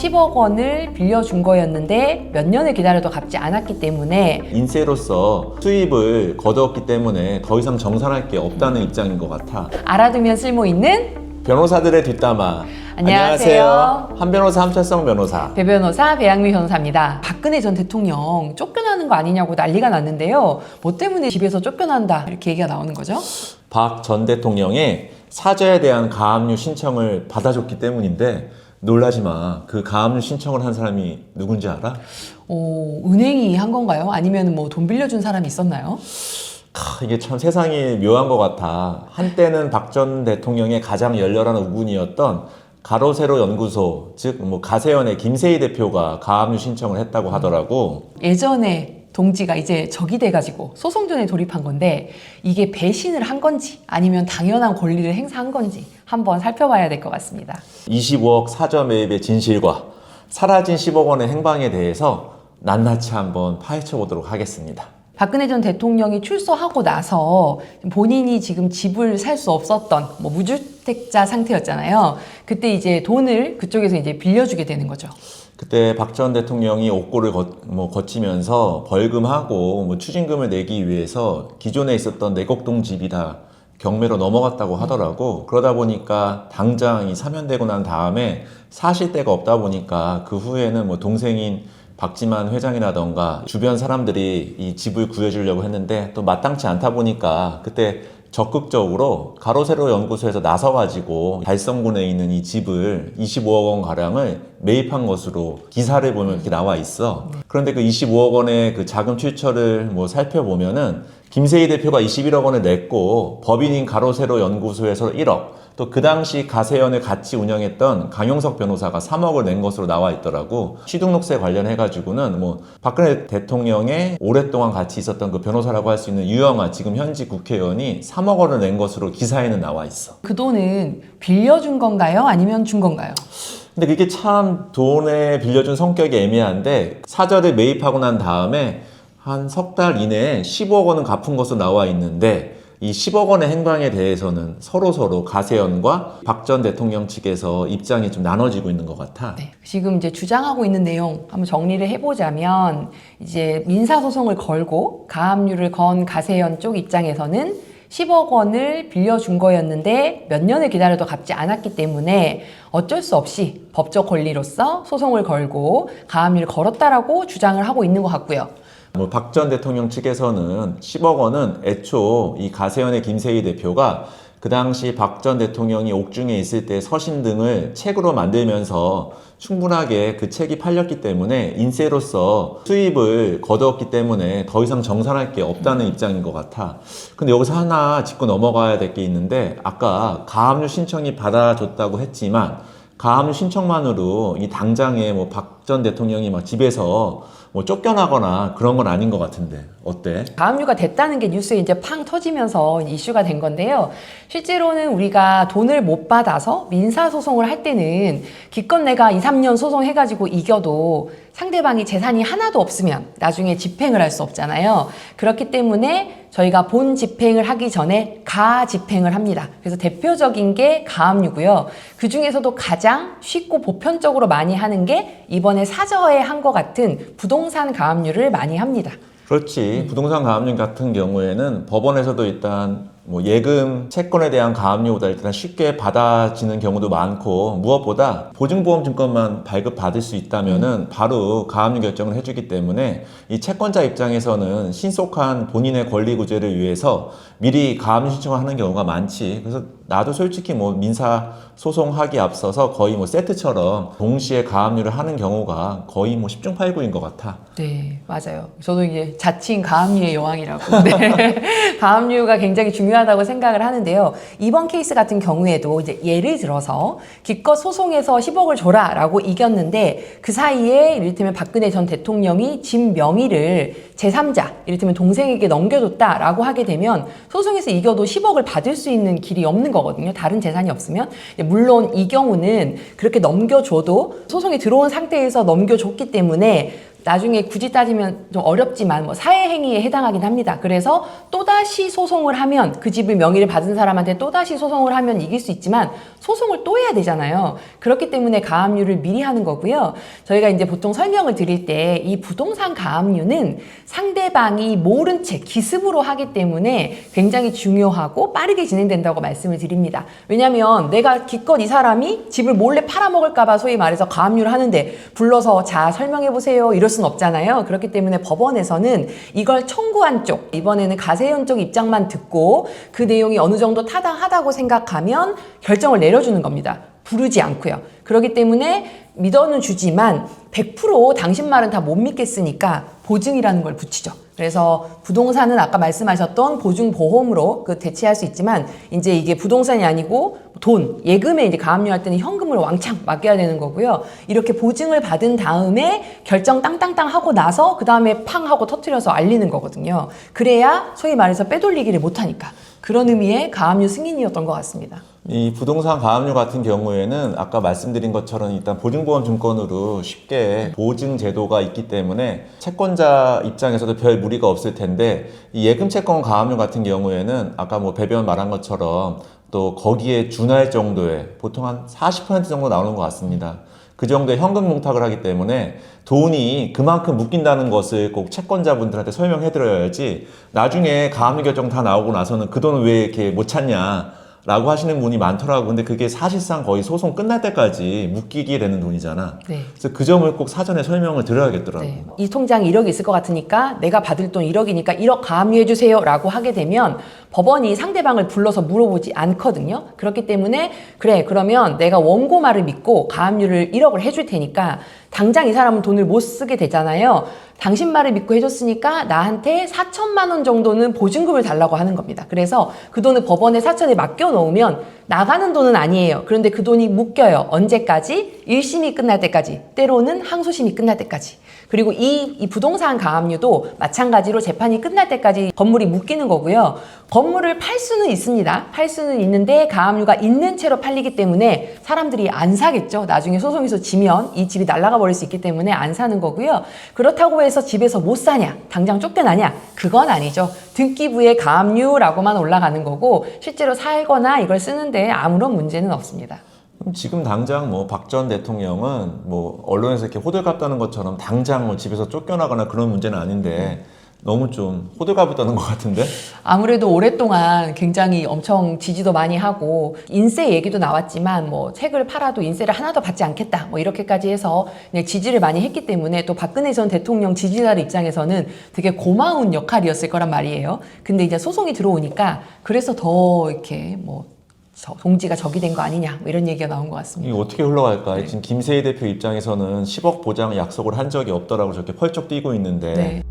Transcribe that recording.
10억 원을 빌려준 거였는데 몇 년을 기다려도 갚지 않았기 때문에 인세로서 수입을 거두었기 때문에 더 이상 정산할 게 없다는 입장인 것 같아. 알아두면 쓸모 있는 변호사들의 뒷담화. 안녕하세요. 한 변호사 함철성 변호사. 배 변호사 배양미 변호사입니다. 박근혜 전 대통령 쫓겨나는 거 아니냐고 난리가 났는데요. 뭐 때문에 집에서 쫓겨난다 이렇게 얘기가 나오는 거죠? 박 전 대통령의 사저에 대한 가압류 신청을 받아줬기 때문인데 놀라지 마. 그 가압류 신청을 한 사람이 누군지 알아? 은행이 한 건가요? 아니면 뭐 돈 빌려준 사람이 있었나요? 이게 참 세상이 묘한 것 같아. 한때는 박 전 대통령의 가장 열렬한 우군이었던 가로세로 연구소, 즉 뭐 가세연의 김세희 대표가 가압류 신청을 했다고 하더라고. 예전에 동지가 이제 적이 돼가지고 소송전에 돌입한 건데 이게 배신을 한 건지 아니면 당연한 권리를 행사한 건지 한번 살펴봐야 될 것 같습니다. 25억 사저 매입의 진실과 사라진 10억 원의 행방에 대해서 낱낱이 한번 파헤쳐 보도록 하겠습니다. 박근혜 전 대통령이 출소하고 나서 본인이 지금 집을 살 수 없었던 뭐 무주택자 상태였잖아요. 그때 이제 돈을 그쪽에서 이제 빌려주게 되는 거죠. 그때 박 전 대통령이 옥고를 거치면서 벌금하고 뭐 추징금을 내기 위해서 기존에 있었던 내곡동 집이 다 경매로 넘어갔다고 하더라고. 그러다 보니까 당장 이 사면되고 난 다음에 사실 데가 없다 보니까 그 후에는 뭐 동생인 박지만 회장이라던가 주변 사람들이 이 집을 구해주려고 했는데 또 마땅치 않다 보니까 그때 적극적으로 가로세로 연구소에서 나서가지고 달성군에 있는 이 집을 25억 원 가량을 매입한 것으로 기사를 보면 이렇게 나와 있어. 그런데 그 25억 원의 그 자금 출처를 뭐 살펴보면은 김세희 대표가 21억 원을 냈고 법인인 가로세로 연구소에서 1억, 또 그 당시 가세연을 같이 운영했던 강용석 변호사가 3억을 낸 것으로 나와 있더라고. 취등록세 관련해가지고는 뭐 박근혜 대통령의 오랫동안 같이 있었던 그 변호사라고 할 수 있는 유영아 지금 현직 국회의원이 3억 원을 낸 것으로 기사에는 나와 있어. 그 돈은 빌려준 건가요? 아니면 준 건가요? 근데 그게 참 돈에 빌려준 성격이 애매한데 사저를 매입하고 난 다음에 한 석 달 이내에 15억 원은 갚은 것으로 나와 있는데 이 10억 원의 행방에 대해서는 서로 가세연과 박 전 대통령 측에서 입장이 좀 나눠지고 있는 것 같아. 네, 지금 이제 주장하고 있는 내용 한번 정리를 해보자면 이제 민사소송을 걸고 가압류를 건 가세연 쪽 입장에서는 10억 원을 빌려준 거였는데 몇 년을 기다려도 갚지 않았기 때문에 어쩔 수 없이 법적 권리로서 소송을 걸고 가압류를 걸었다라고 주장을 하고 있는 것 같고요. 뭐 박 전 대통령 측에서는 10억 원은 애초 이 가세연의 김세희 대표가 그 당시 박 전 대통령이 옥중에 있을 때 서신 등을 책으로 만들면서 충분하게 그 책이 팔렸기 때문에 인세로서 수입을 거두었기 때문에 더 이상 정산할 게 없다는 입장인 것 같아. 근데 여기서 하나 짚고 넘어가야 될 게 있는데 아까 가압류 신청이 받아줬다고 했지만 가압류 신청만으로 이 당장에 뭐 박 전 대통령이 막 집에서 뭐 쫓겨나거나 그런 건 아닌 것 같은데 어때? 가압류가 됐다는 게 뉴스에 이제 팡 터지면서 이슈가 된 건데요. 실제로는 우리가 돈을 못 받아서 민사소송을 할 때는 기껏 내가 2, 3년 소송해가지고 이겨도 상대방이 재산이 하나도 없으면 나중에 집행을 할 수 없잖아요. 그렇기 때문에 저희가 본 집행을 하기 전에 가집행을 합니다. 그래서 대표적인 게 가압류고요. 그 중에서도 가장 쉽고 보편적으로 많이 하는 게 이번에 사저에 한 것 같은 부동산 가압류를 많이 합니다. 그렇지. 부동산 가압류 같은 경우에는 법원에서도 일단 뭐 예금 채권에 대한 가압류보다 일단 쉽게 받아지는 경우도 많고 무엇보다 보증보험 증권만 발급받을 수 있다면은 바로 가압류 결정을 해주기 때문에 이 채권자 입장에서는 신속한 본인의 권리 구제를 위해서 미리 가압류 신청을 하는 경우가 많지. 그래서 나도 솔직히 뭐 민사 소송하기 앞서서 거의 뭐 세트처럼 동시에 가압류를 하는 경우가 거의 뭐 10중 8구인 것 같아. 네, 맞아요. 저도 이게 자칭 가압류의 여왕이라고. 네. 가압류가 굉장히 중요하다고 생각을 하는데요. 이번 케이스 같은 경우에도 이제 예를 들어서 기껏 소송에서 10억을 줘라라고 이겼는데 그 사이에 이를테면 박근혜 전 대통령이 집 명의를 제3자, 이를테면 동생에게 넘겨줬다라고 하게 되면 소송에서 이겨도 10억을 받을 수 있는 길이 없는 거거든요. 다른 재산이 없으면. 물론 이 경우는 그렇게 넘겨줘도 소송이 들어온 상태에서 넘겨줬기 때문에 나중에 굳이 따지면 좀 어렵지만 뭐 사회행위에 해당하긴 합니다. 그래서 또다시 소송을 하면 그 집을 명의를 받은 사람한테 또다시 소송을 하면 이길 수 있지만 소송을 또 해야 되잖아요. 그렇기 때문에 가압류를 미리 하는 거고요. 저희가 이제 보통 설명을 드릴 때 이 부동산 가압류는 상대방이 모른 채 기습으로 하기 때문에 굉장히 중요하고 빠르게 진행된다고 말씀을 드립니다. 왜냐하면 내가 기껏 이 사람이 집을 몰래 팔아먹을까 봐 소위 말해서 가압류를 하는데 불러서 자 설명해 보세요 이럴 순 없잖아요. 그렇기 때문에 법원에서는 이걸 청구한 쪽, 이번에는 가세현 쪽 입장만 듣고 그 내용이 어느 정도 타당하다고 생각하면 결정을 내려주는 겁니다. 부르지 않고요. 그렇기 때문에 믿어는 주지만 100% 당신 말은 다 못 믿겠으니까 보증이라는 걸 붙이죠. 그래서 부동산은 아까 말씀하셨던 보증보험으로 그 대체할 수 있지만 이제 이게 부동산이 아니고 돈, 예금에 이제 가압류할 때는 현금을 왕창 맡겨야 되는 거고요. 이렇게 보증을 받은 다음에 결정 땅땅땅 하고 나서 그 다음에 팡 하고 터트려서 알리는 거거든요. 그래야 소위 말해서 빼돌리기를 못하니까. 그런 의미의 가압류 승인이었던 것 같습니다. 이 부동산 가압류 같은 경우에는 아까 말씀드린 것처럼 일단 보증보험 증권으로 쉽게 보증 제도가 있기 때문에 채권자 입장에서도 별 무리가 없을 텐데 이 예금 채권 가압류 같은 경우에는 아까 뭐 배변 말한 것처럼 또 거기에 준할 정도의 보통 한 40% 정도 나오는 것 같습니다. 그 정도의 현금 몽탁을 하기 때문에 돈이 그만큼 묶인다는 것을 꼭 채권자분들한테 설명해드려야지 나중에 가압류 결정 다 나오고 나서는 그 돈을 왜 이렇게 못 찾냐 라고 하시는 분이 많더라고. 근데 그게 사실상 거의 소송 끝날 때까지 묶이게 되는 돈이잖아. 네. 그래서 그 점을 꼭 사전에 설명을 드려야겠더라고. 네. 이 통장에 1억이 있을 것 같으니까 내가 받을 돈 1억이니까 1억 가압류해 주세요 라고 하게 되면 법원이 상대방을 불러서 물어보지 않거든요. 그렇기 때문에 그래 그러면 내가 원고 말을 믿고 가압류를 1억을 해줄 테니까 당장 이 사람은 돈을 못 쓰게 되잖아요. 당신 말을 믿고 해줬으니까 나한테 4천만 원 정도는 보증금을 달라고 하는 겁니다. 그래서 그 돈을 법원에 사천에 맡겨놓으면 나가는 돈은 아니에요. 그런데 그 돈이 묶여요. 언제까지? 1심이 끝날 때까지. 때로는 항소심이 끝날 때까지. 그리고 이 부동산 가압류도 마찬가지로 재판이 끝날 때까지 건물이 묶이는 거고요. 건물을 팔 수는 있습니다. 팔 수는 있는데 가압류가 있는 채로 팔리기 때문에 사람들이 안 사겠죠. 나중에 소송에서 지면 이 집이 날아가 버릴 수 있기 때문에 안 사는 거고요. 그렇다고 해서 집에서 못 사냐? 당장 쫓겨나냐? 그건 아니죠. 등기부에 가압류라고만 올라가는 거고 실제로 살거나 이걸 쓰는데 아무런 문제는 없습니다. 그럼 지금 당장 뭐 박 전 대통령은 뭐 언론에서 이렇게 호들갑 떠는 것처럼 당장 뭐 집에서 쫓겨나거나 그런 문제는 아닌데 너무 좀 호들갑을 떠는 것 같은데? 아무래도 오랫동안 굉장히 엄청 지지도 많이 하고 인세 얘기도 나왔지만 뭐 책을 팔아도 인세를 하나도 받지 않겠다 뭐 이렇게까지 해서 그냥 지지를 많이 했기 때문에 또 박근혜 전 대통령 지지자들 입장에서는 되게 고마운 역할이었을 거란 말이에요. 근데 이제 소송이 들어오니까 그래서 더 이렇게 뭐 동지가 적이 된 거 아니냐 뭐 이런 얘기가 나온 것 같습니다. 이게 어떻게 흘러갈까? 네. 지금 김세희 대표 입장에서는 10억 보장 약속을 한 적이 없더라고 저렇게 펄쩍 뛰고 있는데 네.